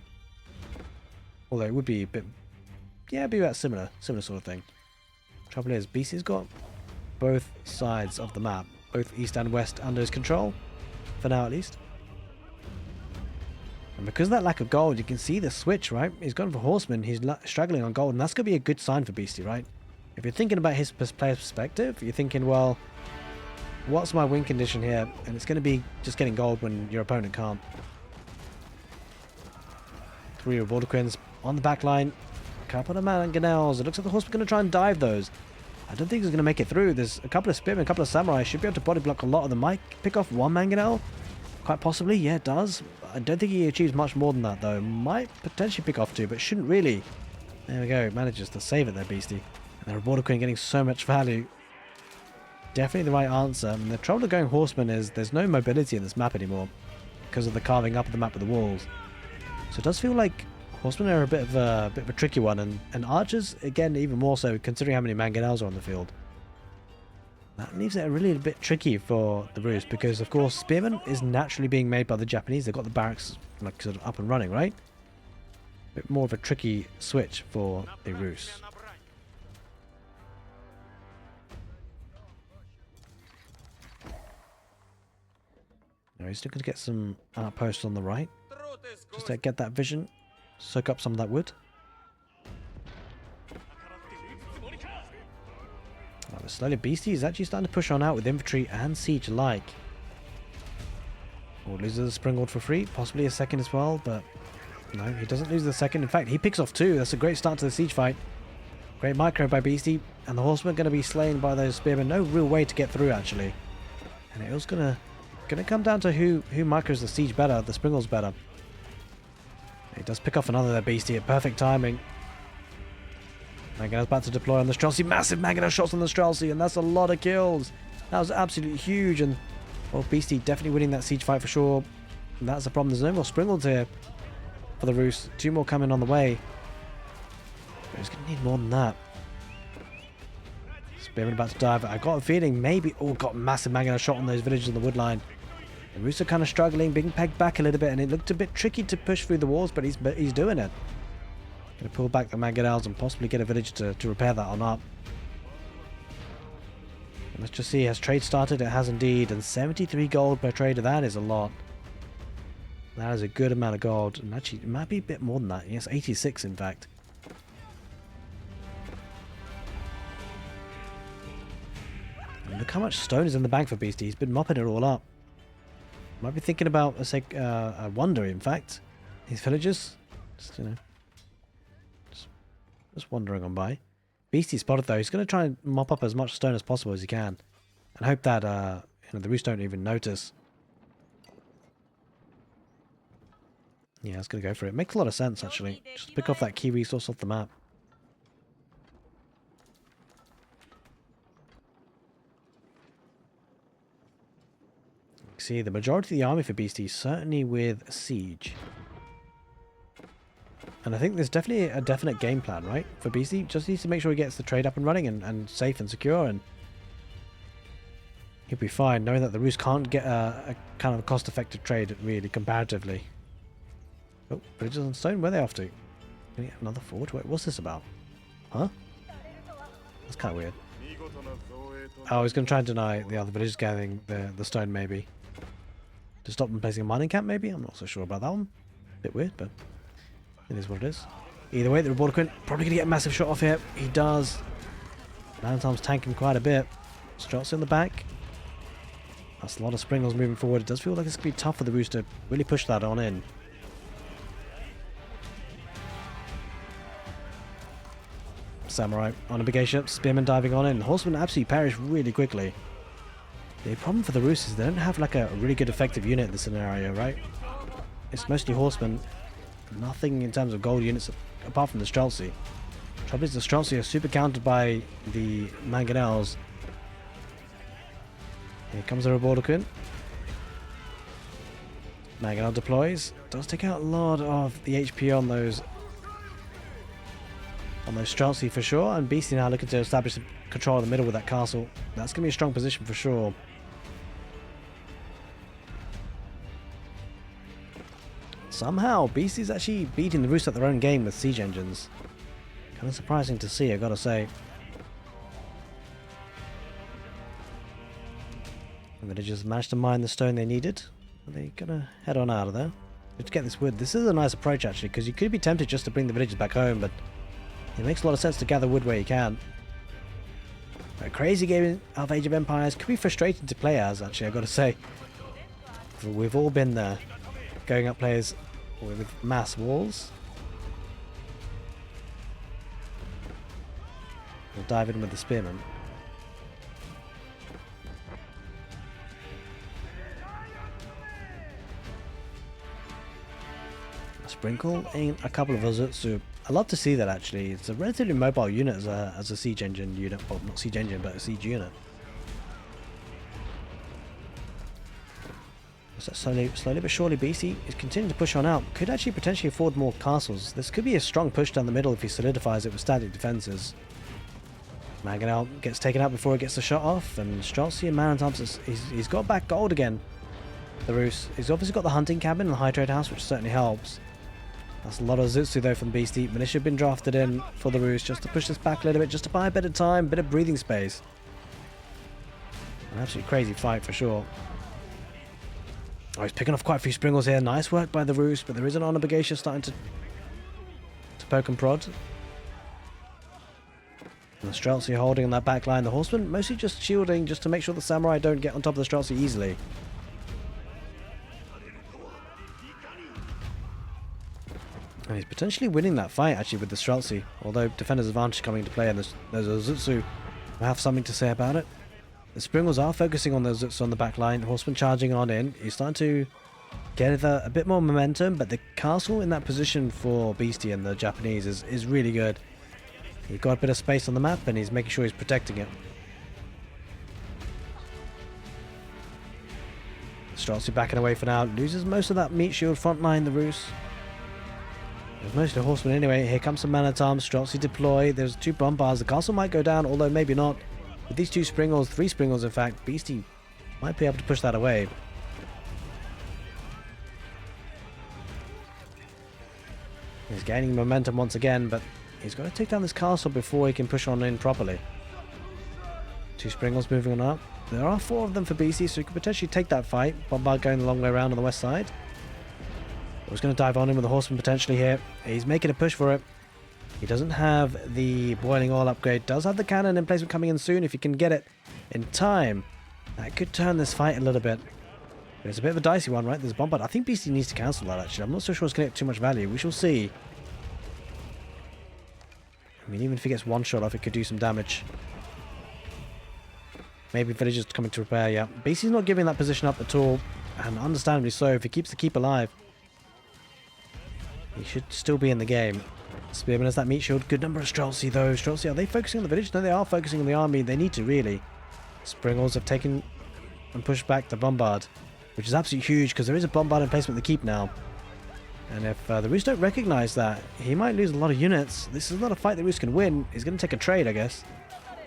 Although it would be a bit... yeah, it'd be about similar sort of thing. Trouble is, Beasty's got both sides of the map, both east and west, under his control. For now, at least. And because of that lack of gold, you can see the switch, right? He's gone for Horseman, he's struggling on gold, and that's going to be a good sign for Beasty, right? If you're thinking about his player's perspective, you're thinking, well, what's my win condition here? And it's going to be just getting gold when your opponent can't. 3 Reborder on the back line. Couple of mangonels. It looks like the Horseman's going to try and dive those. I don't think he's going to make it through. There's a couple of Spearmen, a couple of Samurai. Should be able to body block a lot of them. Might pick off one mangonel. Quite possibly. Yeah, it does. I don't think he achieves much more than that, though. Might potentially pick off 2, but shouldn't really. There we go. Manages to save it there, Beasty. And the Reborder getting so much value. Definitely the right answer. I mean, the trouble of going Horseman is there's no mobility in this map anymore because of the carving up of the map with the walls. So it does feel like Horsemen are a bit of a tricky one, and Archers, again, even more so, considering how many mangonels are on the field. That leaves it really a bit tricky for the Roost, because, of course, Spearman is naturally being made by the Japanese. They've got the barracks like sort of up and running, right? A bit more of a tricky switch for the Roost. Now he's still going to get some outposts on the right, just to get that vision. Soak up some of that wood. Oh, the slowly Beasty is actually starting to push on out with infantry and siege alike. Or loses the Springald for free, possibly a second as well, but no, he doesn't lose the second. In fact, he picks off 2. That's a great start to the siege fight. Great micro by Beasty, and the Horsemen going to be slain by those Spearmen. No real way to get through, actually. And it was gonna come down to who micros the siege better, the Springald's better. He does pick off another there, Beasty, at perfect timing. Mangonel's about to deploy on the Streltsy. Massive Mangonel shots on the Streltsy, and that's a lot of kills. That was absolutely huge, and well, Beasty definitely winning that siege fight for sure. And that's the problem. There's no more Springalds here for the Roost. 2 more coming on the way. But he's going to need more than that. Spearman about to dive. I got a feeling maybe... oh, got a massive Mangonel shot on those villages on the wood line. The Roost are kind of struggling, being pegged back a little bit, and it looked a bit tricky to push through the walls, but he's doing it. Going to pull back the mangonels and possibly get a village to repair that or not. And let's just see, has trade started? It has indeed, and 73 gold per trader, that is a lot. That is a good amount of gold, and actually it might be a bit more than that. Yes, 86 in fact. And look how much stone is in the bank for Beasty. He's been mopping it all up. Might be thinking about a wonder, in fact. His villagers, just, you know, just wandering on by. Beasty spotted though. He's going to try and mop up as much stone as possible as he can, and hope that you know, the Roost don't even notice. Yeah, it's going to go for it. Makes a lot of sense actually. Just pick off that key resource off the map. See, the majority of the army for Beasty is certainly with siege. And I think there's definitely a definite game plan, right? For Beasty, just needs to make sure he gets the trade up and running and safe and secure, and he'll be fine, knowing that the Roost can't get a kind of cost-effective trade, really, comparatively. Oh, villages on stone, where are they off to? Can we get another fort? Wait, what's this about? Huh? That's kind of weird. Oh, he's going to try and deny the other villagers gathering the stone, maybe. To stop them placing a mining camp, maybe? I'm not so sure about that one. Bit weird, but it is what it is. Either way, the Reborder probably going to get a massive shot off here. He does. Lantarm's tanking quite a bit. Streltsy on the back. That's a lot of Springals moving forward. It does feel like it's going to be tough for the Roost to really push that on in. Samurai on a big A-ship. Spearman diving on in. Horsemen absolutely perish really quickly. The problem for the Roost is they don't have like a really good effective unit in this scenario, right? It's mostly Horsemen. Nothing in terms of gold units apart from the Streltsy. Trouble is the Streltsy are super countered by the mangonels. Here comes the Reborder. Mangonel deploys. Does take out a lot of the HP on those Streltsy for sure. And Beasty now looking to establish some control in the middle with that castle. That's going to be a strong position for sure. Somehow, Beasty's actually beating the Roost at their own game with siege engines. Kind of surprising to see, I gotta say. The villagers managed to mine the stone they needed. They're gonna head on out of there. Let's get this wood. This is a nice approach actually, because you could be tempted just to bring the villagers back home, but it makes a lot of sense to gather wood where you can. A crazy game of Age of Empires could be frustrating to play as, actually, I gotta say. We've all been there. Going up players with mass walls. We'll dive in with the spearmen. Sprinkle in a couple of Ozutsu. I love to see that actually. It's a relatively mobile unit as a siege engine unit. Well, not siege engine, but a siege unit. So slowly but surely, Beasty is continuing to push on out. Could actually potentially afford more castles. This could be a strong push down the middle if he solidifies it with static defenses. Mangonel gets taken out before he gets the shot off, and Streltsy and Man-at-Arms, he's got back gold again. The Roos. He's obviously got the hunting cabin and the high trade house, which certainly helps. That's a lot of Zutsu though from Beasty. Militia have been drafted in for the Roos just to push this back a little bit, just to buy a bit of time, a bit of breathing space. An absolutely crazy fight for sure. Oh, he's picking off quite a few Springles here. Nice work by the Roos, but there is an Honor Bagatia starting to poke and prod. And the Streltsy holding on that back line. The Horsemen mostly just shielding just to make sure the Samurai don't get on top of the Streltsy easily. And he's potentially winning that fight actually with the Streltsy, although Defender's Advantage coming into play, and there's a Zutsu who have something to say about it. The Springles are focusing on those Zutsu on the back line. Horseman charging on in. He's starting to get a bit more momentum, but the castle in that position for Beasty and the Japanese is really good. He's got a bit of space on the map and he's making sure he's protecting it. Streltsy backing away for now. Loses most of that meat shield front line, the Roos. There's mostly Horsemen anyway. Here comes some Man-at-Arms. Streltsy deploy. There's two bombards. The castle might go down, although maybe not. With these two Springles, three Springles in fact, Beasty might be able to push that away. He's gaining momentum once again, but he's got to take down this castle before he can push on in properly. Two Springles moving on up. There are four of them for Beasty, so he could potentially take that fight. Bombard going the long way around on the west side. He's going to dive on in with the Horseman potentially here. He's making a push for it. He doesn't have the boiling oil upgrade. Does have the cannon emplacement coming in soon. If he can get it in time, that could turn this fight a little bit. But it's a bit of a dicey one, right? There's a bombard. I think Beasty needs to cancel that actually. I'm not so sure it's going to get too much value. We shall see. I mean, even if he gets one shot off, it could do some damage. Maybe villagers coming to repair, yeah. Beasty's not giving that position up at all. And understandably so, if he keeps the keep alive. He should still be in the game. Spearman has that meat shield. Good number of Streltsy though. Streltsy, are they focusing on the village? No, they are focusing on the army. They need to really. Springles have taken and pushed back the bombard, which is absolutely huge because there is a bombard in placement at the keep now. And if the Roos don't recognize that, he might lose a lot of units. This is not a fight that Roos can win. He's going to take a trade, I guess.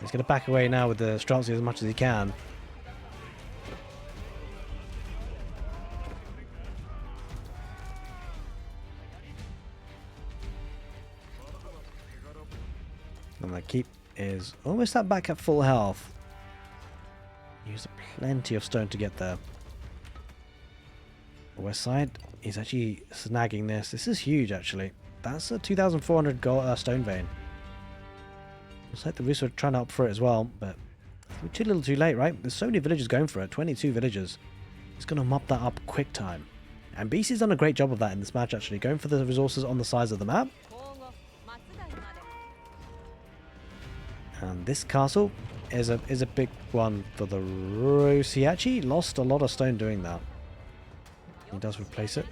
He's going to back away now with the Streltsy as much as he can. And the keep is almost back at full health. Used plenty of stone to get there. The west side is actually snagging this. This is huge actually. That's a 2,400 gold stone vein. Looks like the Roos are trying to up for it as well, but we're too little too late, right? There's so many villagers going for it. 22 villagers. It's going to mop that up quick time. And Beasty's done a great job of that in this match actually, going for the resources on the sides of the map. And this castle is a big one for the Roos. He actually lost a lot of stone doing that. He does replace it.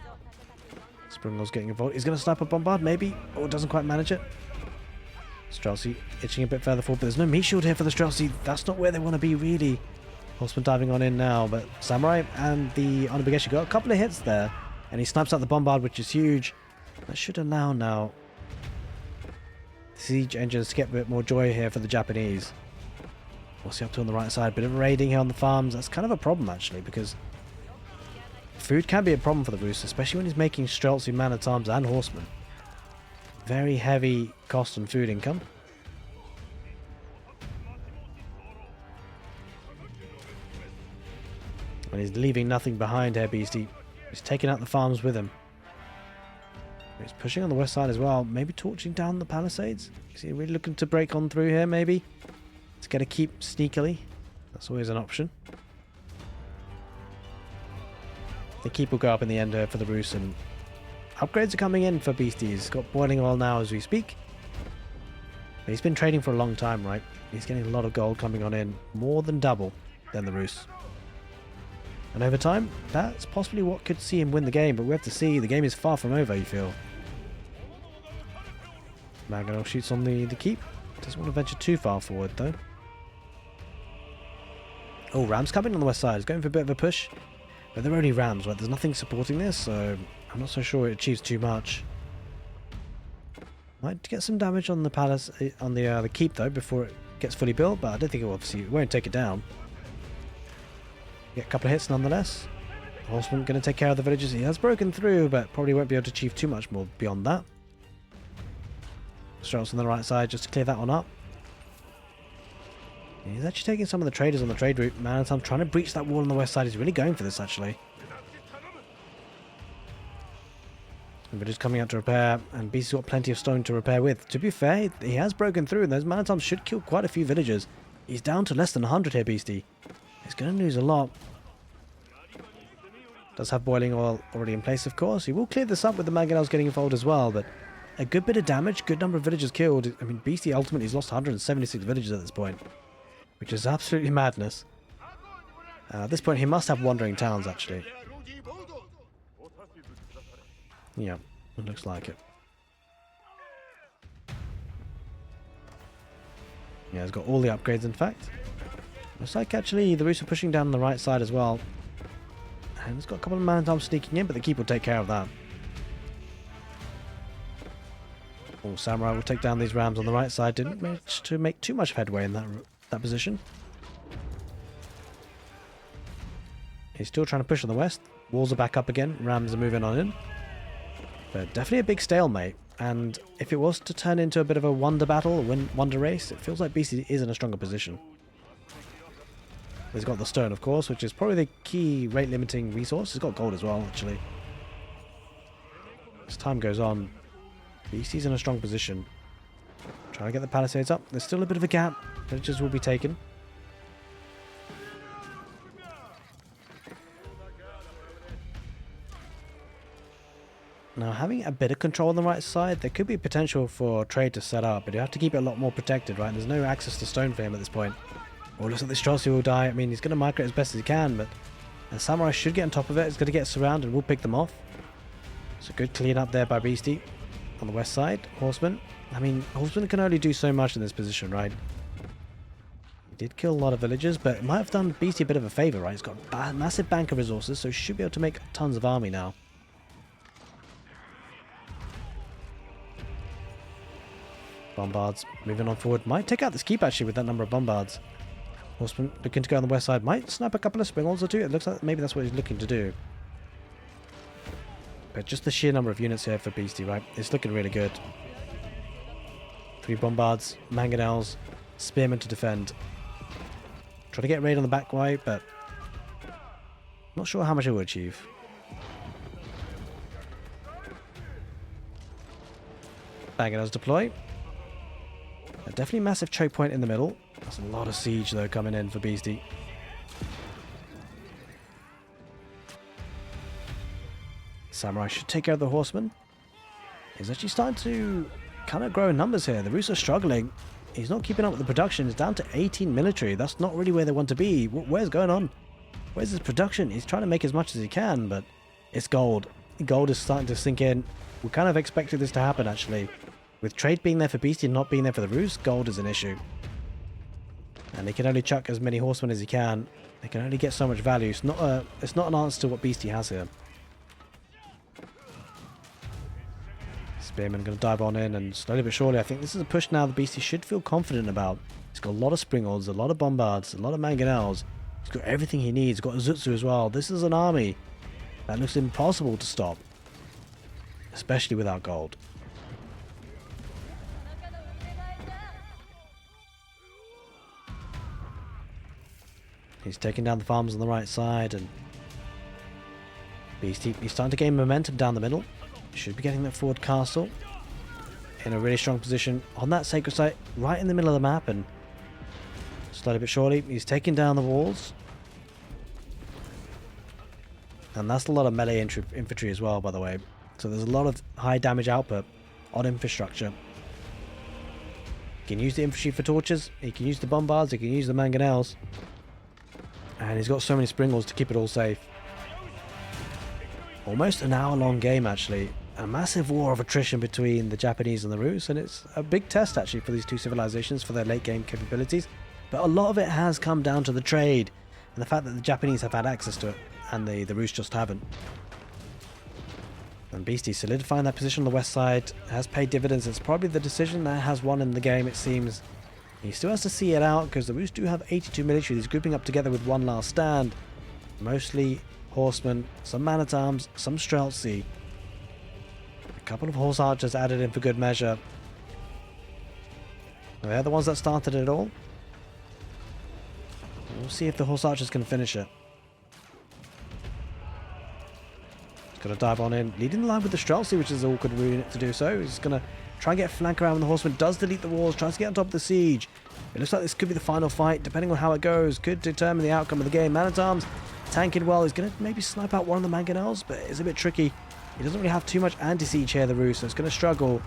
Springlow's getting involved. He's going to snipe a bombard, maybe. Oh, doesn't quite manage it. Streltsy itching a bit further forward, but there's no meat shield here for the Streltsy. That's not where they want to be, really. Horseman diving on in now, but Samurai and the Honor Bagatia got a couple of hits there. And he snipes out the bombard, which is huge. That should allow now the siege engines to get a bit more joy here for the Japanese. What's he up to on the right side? Bit of raiding here on the farms. That's kind of a problem, actually, because food can be a problem for the Rus, especially when he's making Streltsy, man-at-arms, and horsemen. Very heavy cost on food income. And he's leaving nothing behind here, Beasty. He's taking out the farms with him. He's pushing on the west side as well. Maybe torching down the palisades. Is he really looking to break on through here, maybe? Let's get a keep sneakily. That's always an option. The keep will go up in the end for the Rus, and upgrades are coming in for Beasty. He's got boiling oil now as we speak. But he's been trading for a long time, right? He's getting a lot of gold coming on in. More than double than the Rus. And over time, that's possibly what could see him win the game, but we have to see. The game is far from over, you feel. Mangonel shoots on the keep. Doesn't want to venture too far forward, though. Oh, Rams coming on the west side. He's going for a bit of a push. But they're only Rams, right? There's nothing supporting this, so I'm not so sure it achieves too much. Might get some damage on the palace, on the keep, though, before it gets fully built, but I don't think it won't take it down. Get a couple of hits nonetheless. Horseman going to take care of the villages. He has broken through, but probably won't be able to achieve too much more beyond that. Strauss on the right side just to clear that one up. He's actually taking some of the traders on the trade route. Man-at-arms trying to breach that wall on the west side. He's really going for this, actually. Villagers coming out to repair, and Beast's got plenty of stone to repair with. To be fair, he has broken through, and those man-at-arms should kill quite a few villagers. He's down to less than 100 here, Beastie. He's going to lose a lot. Does have boiling oil already in place, of course. He will clear this up with the mangonels getting involved as well, but a good bit of damage, good number of villagers killed. I mean, Beastie ultimately has lost 176 villagers at this point, which is absolutely madness. At this point, he must have wandering towns, actually. Yeah, it looks like it. Yeah, he's got all the upgrades, in fact. Looks like, actually, the Rus are pushing down on the right side as well. And he's got a couple of man-at-arms sneaking in, but the keep will take care of that. Oh, Samurai will take down these Rams on the right side. Didn't manage to make too much headway in that position. He's still trying to push on the west. Walls are back up again. Rams are moving on in. But definitely a big stalemate. And if it was to turn into a bit of a wonder battle, a wonder race, it feels like BC is in a stronger position. He's got the stone, of course, which is probably the key rate-limiting resource. He's got gold as well, actually. As time goes on, BC's in a strong position. Trying to get the palisades up. There's still a bit of a gap. Villagers will be taken. Now, having a bit of control on the right side, there could be potential for trade to set up, but you have to keep it a lot more protected, right? There's no access to stone for him at this point. Oh, looks like this Streltsy will die. I mean, he's going to migrate as best as he can, but the Samurai should get on top of it. He's going to get surrounded and we'll pick them off. So good clean up there by Beastie on the west side. Horseman. I mean, Horseman can only do so much in this position, right? He did kill a lot of villagers, but it might have done Beastie a bit of a favor, right? He's got a massive bank of resources, so he should be able to make tons of army now. Bombards moving on forward. Might take out this keep, actually, with that number of bombards. Horseman looking to go on the west side. Might snap a couple of springles or two. It looks like maybe that's what he's looking to do. But just the sheer number of units here for Beastie, right? It's looking really good. 3 bombards, mangonels, spearmen to defend. Try to get raid on the back way, but not sure how much it will achieve. Mangonels deploy. Definitely a massive choke point in the middle. That's a lot of siege, though, coming in for Beastie. Samurai should take care of the horseman. He's actually starting to kind of grow in numbers here. The Rus are struggling. He's not keeping up with the production. He's down to 18 military. That's not really where they want to be. Where's going on? Where's his production? He's trying to make as much as he can, but it's gold. Gold is starting to sink in. We kind of expected this to happen, actually. With trade being there for Beastie and not being there for the Rus, gold is an issue. And he can only chuck as many horsemen as he can. They can only get so much value. It's not an answer to what Beastie has here. Spearman going to dive on in, and slowly but surely, I think this is a push now the Beastie should feel confident about. He's got a lot of Springolds, a lot of Bombards, a lot of Mangonels. He's got everything he needs. He's got Azutsu as well. This is an army that looks impossible to stop, especially without gold. He's taking down the farms on the right side, and Beastie, he's starting to gain momentum down the middle. Should be getting that forward castle in a really strong position on that sacred site, right in the middle of the map, and slowly but surely he's taking down the walls. And that's a lot of melee infantry as well, by the way. So there's a lot of high damage output on infrastructure. He can use the infantry for torches, he can use the bombards, he can use the mangonels. And he's got so many Springolds to keep it all safe. Almost an hour-long game, actually. A massive war of attrition between the Japanese and the Rus, and it's a big test, actually, for these two civilizations for their late-game capabilities. But a lot of it has come down to the trade, and the fact that the Japanese have had access to it, and the Rus just haven't. And Beastie solidifying that position on the west side has paid dividends. It's probably the decision that has won in the game, it seems. He still has to see it out, because the Rus do have 82 military. He's grouping up together with one last stand. Mostly horsemen, some man-at-arms, some Streltsy. A couple of horse archers added in for good measure. They're the ones that started it all. We'll see if the horse archers can finish it. He's going to dive on in, leading the line with the Streltsy, which is an awkward unit to do so. He's going to try and get a flank around when the horseman does delete the walls, tries to get on top of the siege. It looks like this could be the final fight, depending on how it goes. Could determine the outcome of the game. Man-at-arms tanking well. He's going to maybe snipe out one of the mangonels, but it's a bit tricky. He doesn't really have too much anti-siege here, the Rus, so it's going to struggle.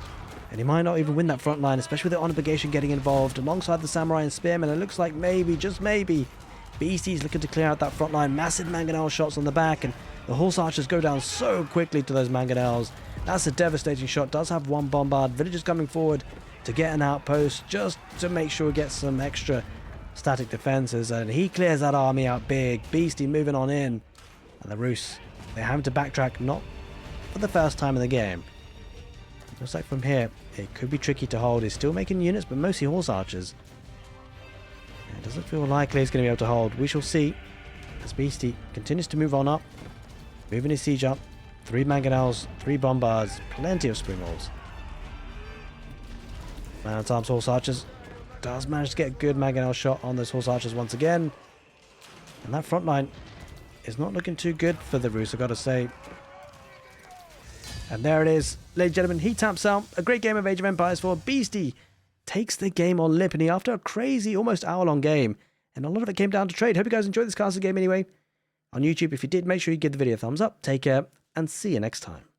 And he might not even win that front line, especially with the Honor Brigade getting involved alongside the Samurai and Spearmen. It looks like maybe, just maybe, Beastie's looking to clear out that front line. Massive mangonel shots on the back, and the horse archers go down so quickly to those mangonels. That's a devastating shot. Does have one bombard. Villagers coming forward to get an outpost just to make sure he gets some extra static defenses, and he clears that army out big. Beastie moving on in, and the Rus, they're having to backtrack, not for the first time in the game. Looks like from here it could be tricky to hold. He's still making units, but mostly horse archers. It doesn't feel likely he's going to be able to hold. We shall see as Beastie continues to move on up, moving his siege up. 3 mangonels, 3 bombards, plenty of Springolds. Man-at-arms horse archers does manage to get a good mangonel shot on those horse archers once again. And that front line is not looking too good for the Rus, I've got to say. And there it is, ladies and gentlemen, he taps out. A great game of Age of Empires 4. Beastie takes the game on Lipany after a crazy, almost hour-long game. And a lot of it came down to trade. Hope you guys enjoyed this castle game anyway. On YouTube, if you did, make sure you give the video a thumbs up. Take care, and see you next time.